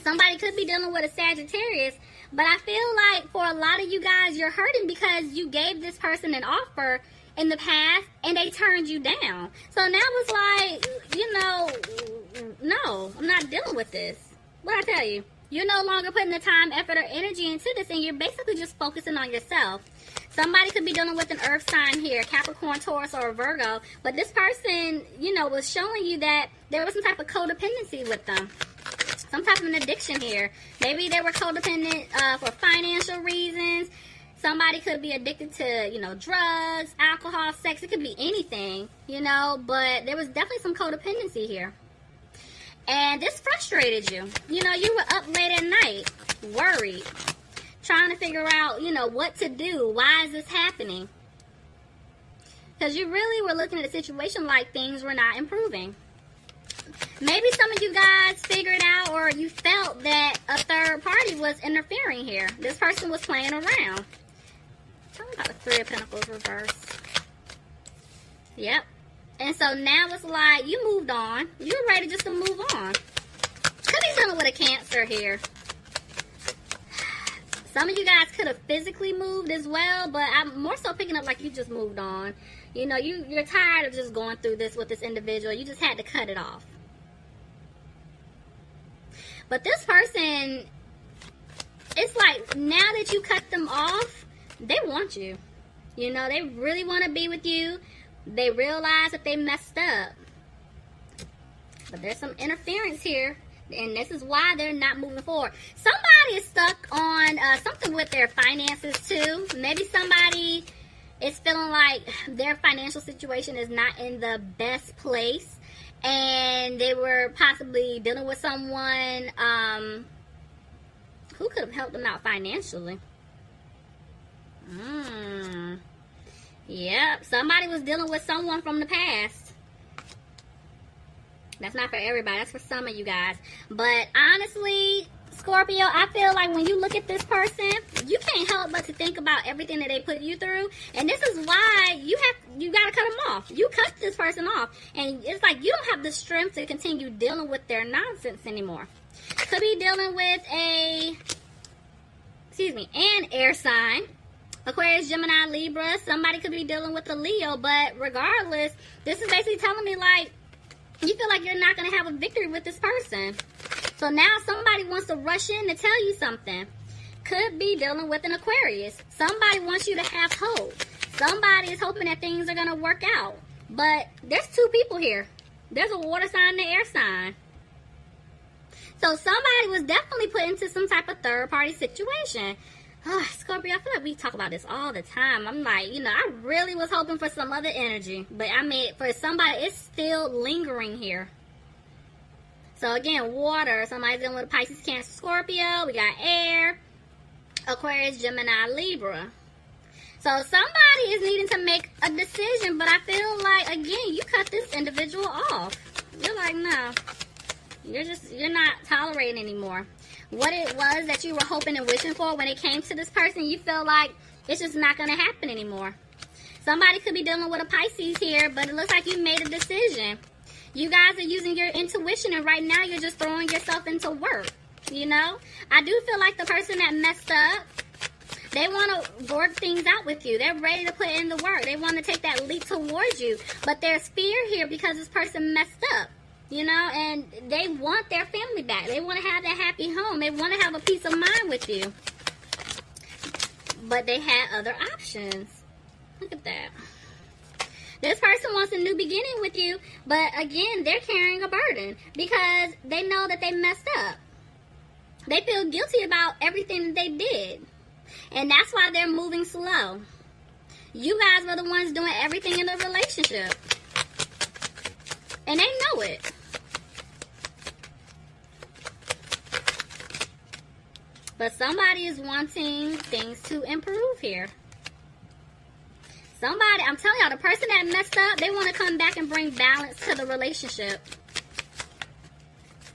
Somebody could be dealing with a Sagittarius, but I feel like for a lot of you guys, you're hurting because you gave this person an offer in the past and they turned you down. So now it's like, you know, no, I'm not dealing with this. What I tell you? You're no longer putting the time, effort, or energy into this, and you're basically just focusing on yourself. Somebody could be dealing with an earth sign here, Capricorn, Taurus, or a Virgo, but this person, you know, was showing you that there was some type of codependency with them. Some type of an addiction here. Maybe they were codependent for financial reasons. Somebody could be addicted to, you know, drugs, alcohol, sex. It could be anything, you know, but there was definitely some codependency here. And this frustrated you. You know, you were up late at night, worried, trying to figure out, you know, what to do. Why is this happening? Because you really were looking at a situation like things were not improving. Maybe some of you guys figured out or you felt that a third party was interfering here. This person was playing around. Tell me about the Three of Pentacles reverse. Yep. And so now it's like you moved on. You're ready just to move on. Could be dealing with a Cancer here. Some of you guys could have physically moved as well, but I'm more so picking up like you just moved on. You know, you're tired of just going through this with this individual. You just had to cut it off. But this person, it's like now that you cut them off, they want you. You know, they really want to be with you. They realize that they messed up. But there's some interference here. And this is why they're not moving forward. Somebody is stuck on something with their finances too. Maybe somebody is feeling like their financial situation is not in the best place. And they were possibly dealing with someone who could have helped them out financially. Yep, somebody was dealing with someone from the past. That's not for everybody. That's for some of you guys. But honestly, Scorpio, I feel like when you look at this person, you can't help but to think about everything that they put you through. And this is why you got to cut them off. You cut this person off. And it's like you don't have the strength to continue dealing with their nonsense anymore. Could be dealing with an air sign. Aquarius, Gemini, Libra. Somebody could be dealing with a Leo. But regardless, this is basically telling me like, you feel like you're not going to have a victory with this person. So now somebody wants to rush in to tell you something. Could be dealing with an Aquarius. Somebody wants you to have hope. Somebody is hoping that things are going to work out. But there's two people here. There's a water sign and an air sign. So somebody was definitely put into some type of third-party situation. Scorpio, I feel like we talk about this all the time. I'm like, you know, I really was hoping for some other energy. But I mean, for somebody, it's still lingering here. So again, water. Somebody's dealing with Pisces, Cancer, Scorpio. We got air, Aquarius, Gemini, Libra. So somebody is needing to make a decision. But I feel like, again, you cut this individual off. You're like, no. You're not tolerating anymore. What it was that you were hoping and wishing for when it came to this person, you feel like it's just not going to happen anymore. Somebody could be dealing with a Pisces here, but it looks like you made a decision. You guys are using your intuition, and right now you're just throwing yourself into work, you know? I do feel like the person that messed up, they want to work things out with you. They're ready to put in the work. They want to take that leap towards you. But there's fear here because this person messed up. You know, and they want their family back. They want to have that happy home. They want to have a peace of mind with you. But they had other options. Look at that. This person wants a new beginning with you. But again, they're carrying a burden. Because they know that they messed up. They feel guilty about everything that they did. And that's why they're moving slow. You guys were the ones doing everything in the relationship. And they know it. But somebody is wanting things to improve here. Somebody, I'm telling y'all, the person that messed up, they want to come back and bring balance to the relationship.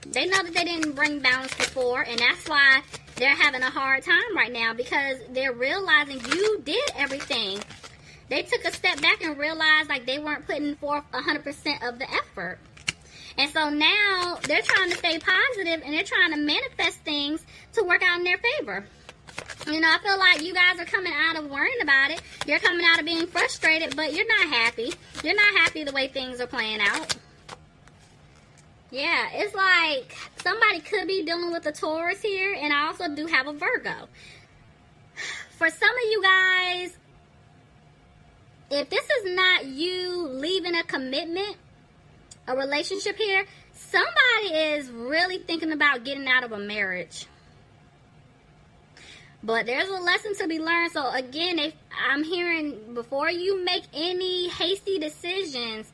They know that they didn't bring balance before, and that's why they're having a hard time right now, because they're realizing you did everything. They took a step back and realized like they weren't putting forth 100% of the effort. And so now they're trying to stay positive and they're trying to manifest things to work out in their favor. You know, I feel like you guys are coming out of worrying about it. You're coming out of being frustrated, but you're not happy. You're not happy the way things are playing out. Yeah, it's like somebody could be dealing with a Taurus here, and I also do have a Virgo. For some of you guys, if this is not you leaving a commitment, a relationship here, somebody is really thinking about getting out of a marriage. But there's a lesson to be learned. So again, if I'm hearing before you make any hasty decisions,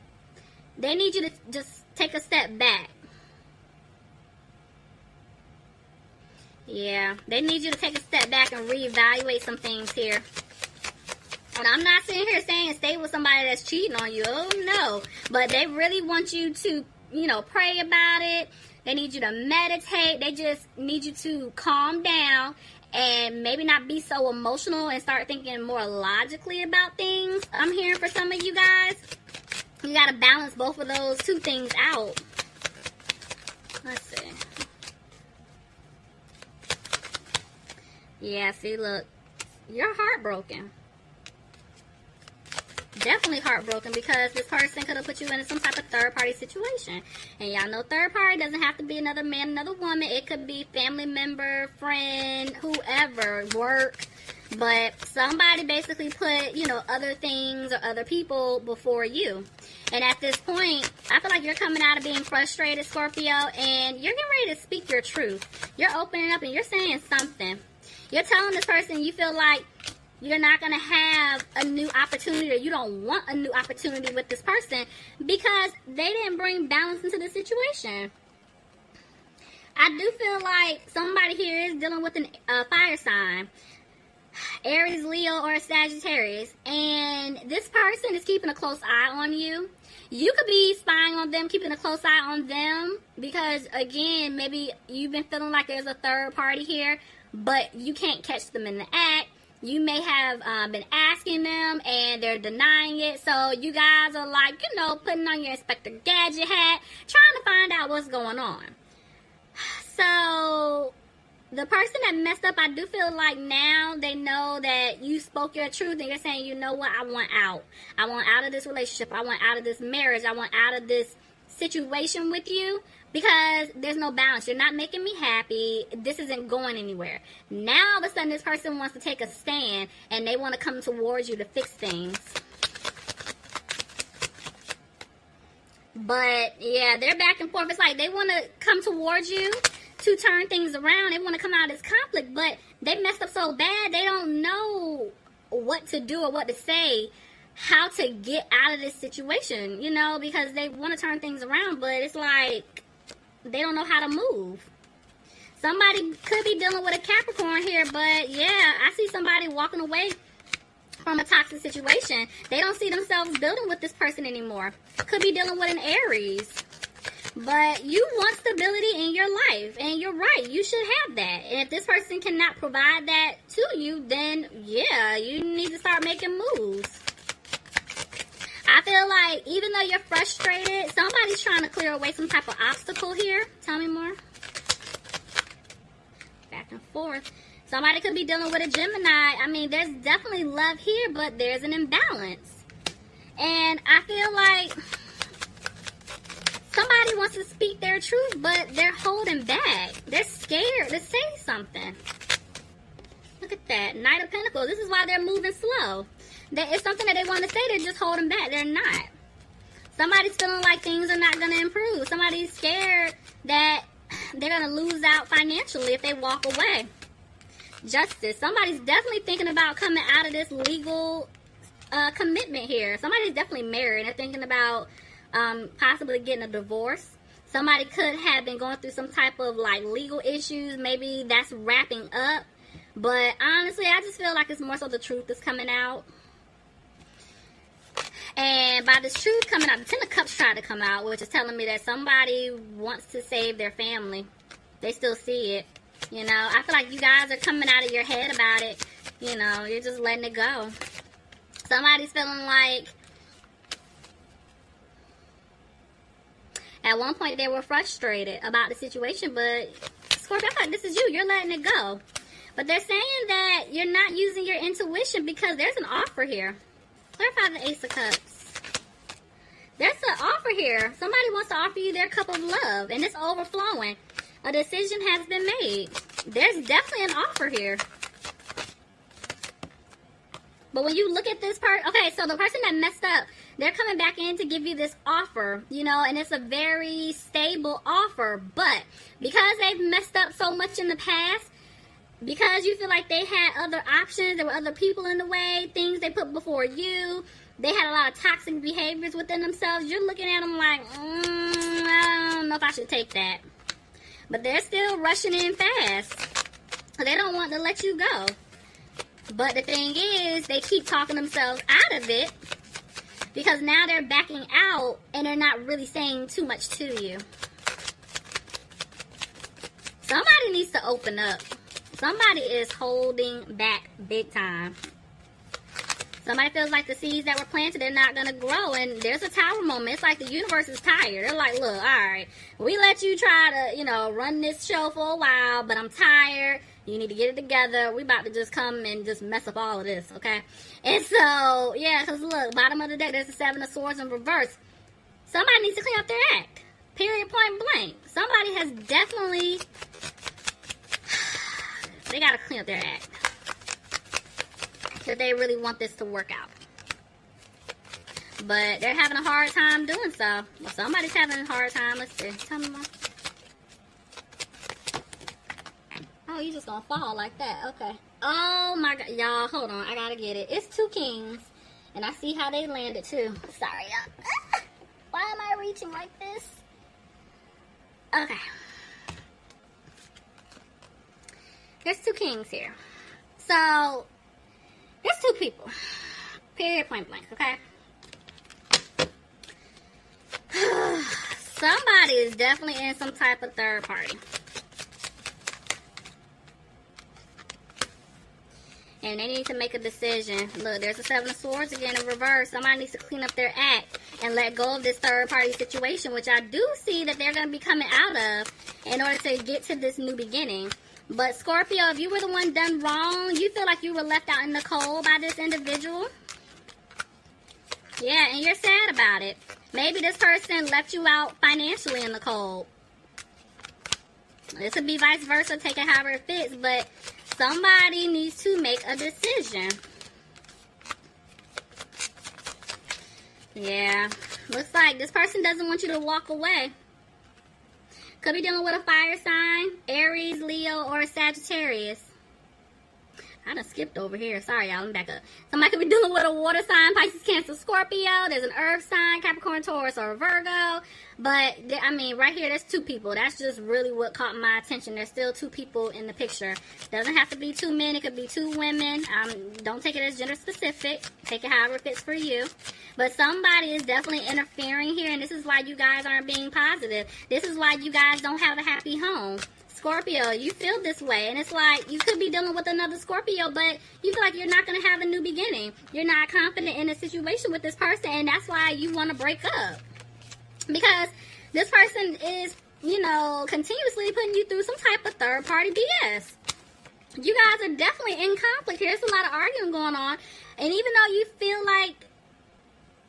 they need you to just take a step back. Yeah, they need you to take a step back and reevaluate some things here. And I'm not sitting here saying stay with somebody that's cheating on you. Oh, no. But they really want you to, you know, pray about it. They need you to meditate. They just need you to calm down and maybe not be so emotional and start thinking more logically about things. I'm hearing for some of you guys, you got to balance both of those two things out. Let's see. Yeah, see, look, you're heartbroken. Definitely heartbroken because this person could have put you in some type of third-party situation. And y'all know third party doesn't have to be another man, another woman. It could be family member, friend, whoever, work. But somebody basically put, you know, other things or other people before you. And at this point, I feel like you're coming out of being frustrated, Scorpio, and you're getting ready to speak your truth. You're opening up and you're saying something. You're telling this person you feel like you're not going to have a new opportunity, or you don't want a new opportunity with this person because they didn't bring balance into the situation. I do feel like somebody here is dealing with a fire sign. Aries, Leo, or Sagittarius. And this person is keeping a close eye on you. You could be spying on them, keeping a close eye on them. Because, again, maybe you've been feeling like there's a third party here, but you can't catch them in the act. You may have been asking them and they're denying it. So you guys are like, you know, putting on your Inspector Gadget hat, trying to find out what's going on. So the person that messed up, I do feel like now they know that you spoke your truth and you're saying, you know what, I want out. I want out of this relationship. I want out of this marriage. I want out of this situation with you. Because there's no balance. You're not making me happy. This isn't going anywhere. Now, all of a sudden, this person wants to take a stand. And they want to come towards you to fix things. But, yeah, they're back and forth. It's like they want to come towards you to turn things around. They want to come out of this conflict. But they messed up so bad, they don't know what to do or what to say. How to get out of this situation, you know, because they want to turn things around. But it's like they don't know how to move. Somebody could be dealing with a Capricorn here, but yeah, I see somebody walking away from a toxic situation. They don't see themselves building with this person anymore. Could be dealing with an Aries. But you want stability in your life, and you're right, you should have that. And if this person cannot provide that to you, then yeah, you need to start making moves. I feel like even though you're frustrated, somebody's trying to clear away some type of obstacle here. Tell me more. Back and forth. Somebody could be dealing with a Gemini. I mean, there's definitely love here, but there's an imbalance. And I feel like somebody wants to speak their truth, but they're holding back. They're scared to say something. Look at that. Knight of Pentacles. This is why they're moving slow. It's something that they want to say, they're just holding back. They're not. Somebody's feeling like things are not going to improve. Somebody's scared that they're going to lose out financially if they walk away. Justice. Somebody's definitely thinking about coming out of this legal commitment here. Somebody's definitely married. They're thinking about possibly getting a divorce. Somebody could have been going through some type of like legal issues. Maybe that's wrapping up. But honestly, I just feel like it's more so the truth is coming out. And by this truth coming out, the Ten of Cups tried to come out, which is telling me that somebody wants to save their family. They still see it. You know, I feel like you guys are coming out of your head about it. You know, you're just letting it go. Somebody's feeling like, At one point, they were frustrated about the situation, but Scorpio, I thought this is you. You're letting it go. But they're saying that you're not using your intuition because there's an offer here. Clarify the Ace of Cups. There's an offer here. Somebody wants to offer you their cup of love, and it's overflowing. A decision has been made. There's definitely an offer here. But when you look at this part, okay, so the person that messed up, they're coming back in to give you this offer, you know, and it's a very stable offer. But because they've messed up so much in the past, because you feel like they had other options, there were other people in the way, things they put before you, they had a lot of toxic behaviors within themselves, you're looking at them like, I don't know if I should take that. But they're still rushing in fast. They don't want to let you go. But the thing is, they keep talking themselves out of it because now they're backing out and they're not really saying too much to you. Somebody needs to open up. Somebody is holding back big time. Somebody feels like the seeds that were planted, they're not going to grow. And there's a tower moment. It's like the universe is tired. They're like, look, all right, we let you try to, you know, run this show for a while, but I'm tired. You need to get it together. We about to just come and just mess up all of this, okay? And so, yeah, because look, bottom of the deck, there's the Seven of Swords in reverse. Somebody needs to clean up their act. Period, point blank. Somebody has definitely, they got to clean up their act. If they really want this to work out. But they're having a hard time doing so. Well, somebody's having a hard time. Let's see. Tell me more. Oh, you just gonna fall like that. Okay. Oh my God. Y'all, hold on. I gotta get it. It's two kings. And I see how they landed too. Sorry, y'all. Why am I reaching like this? Okay. There's two kings here. So, there's two people. Period, point blank, okay? Somebody is definitely in some type of third party. And they need to make a decision. Look, there's the Seven of Swords again in reverse. Somebody needs to clean up their act and let go of this third party situation, which I do see that they're going to be coming out of in order to get to this new beginning. But Scorpio, if you were the one done wrong, you feel like you were left out in the cold by this individual. Yeah, and you're sad about it. Maybe this person left you out financially in the cold. This could be vice versa, take it however it fits, but somebody needs to make a decision. Yeah, looks like this person doesn't want you to walk away. Could be dealing with a fire sign, Aries, Leo, or Sagittarius. I done skipped over here. Sorry, y'all. Let me back up. Somebody could be dealing with a water sign, Pisces, Cancer, Scorpio. There's an earth sign, Capricorn, Taurus, or Virgo. But, I mean, right here, there's two people. That's just really what caught my attention. There's still two people in the picture. Doesn't have to be two men. It could be two women. Don't take it as gender specific. Take it however it fits for you. But somebody is definitely interfering here, and this is why you guys aren't being positive. This is why you guys don't have a happy home. Scorpio, you feel this way, and it's like you could be dealing with another Scorpio, but you feel like you're not going to have a new beginning. You're not confident in a situation with this person, and that's why you want to break up. Because this person is, you know, continuously putting you through some type of third-party BS. You guys are definitely in conflict here. There's a lot of arguing going on, and even though you feel like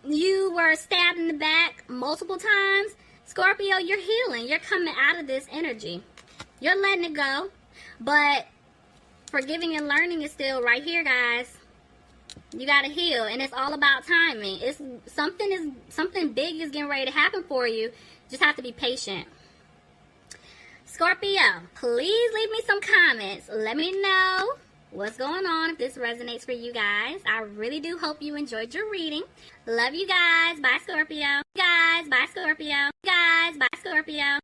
you were stabbed in the back multiple times, Scorpio, you're healing. You're coming out of this energy. You're letting it go, but forgiving and learning is still right here, guys. You gotta heal, and it's all about timing. It's something big is getting ready to happen for you. Just have to be patient. Scorpio, please leave me some comments. Let me know what's going on if this resonates for you guys. I really do hope you enjoyed your reading. Love you guys. Bye, Scorpio. Guys, bye, Scorpio. Guys, bye, Scorpio.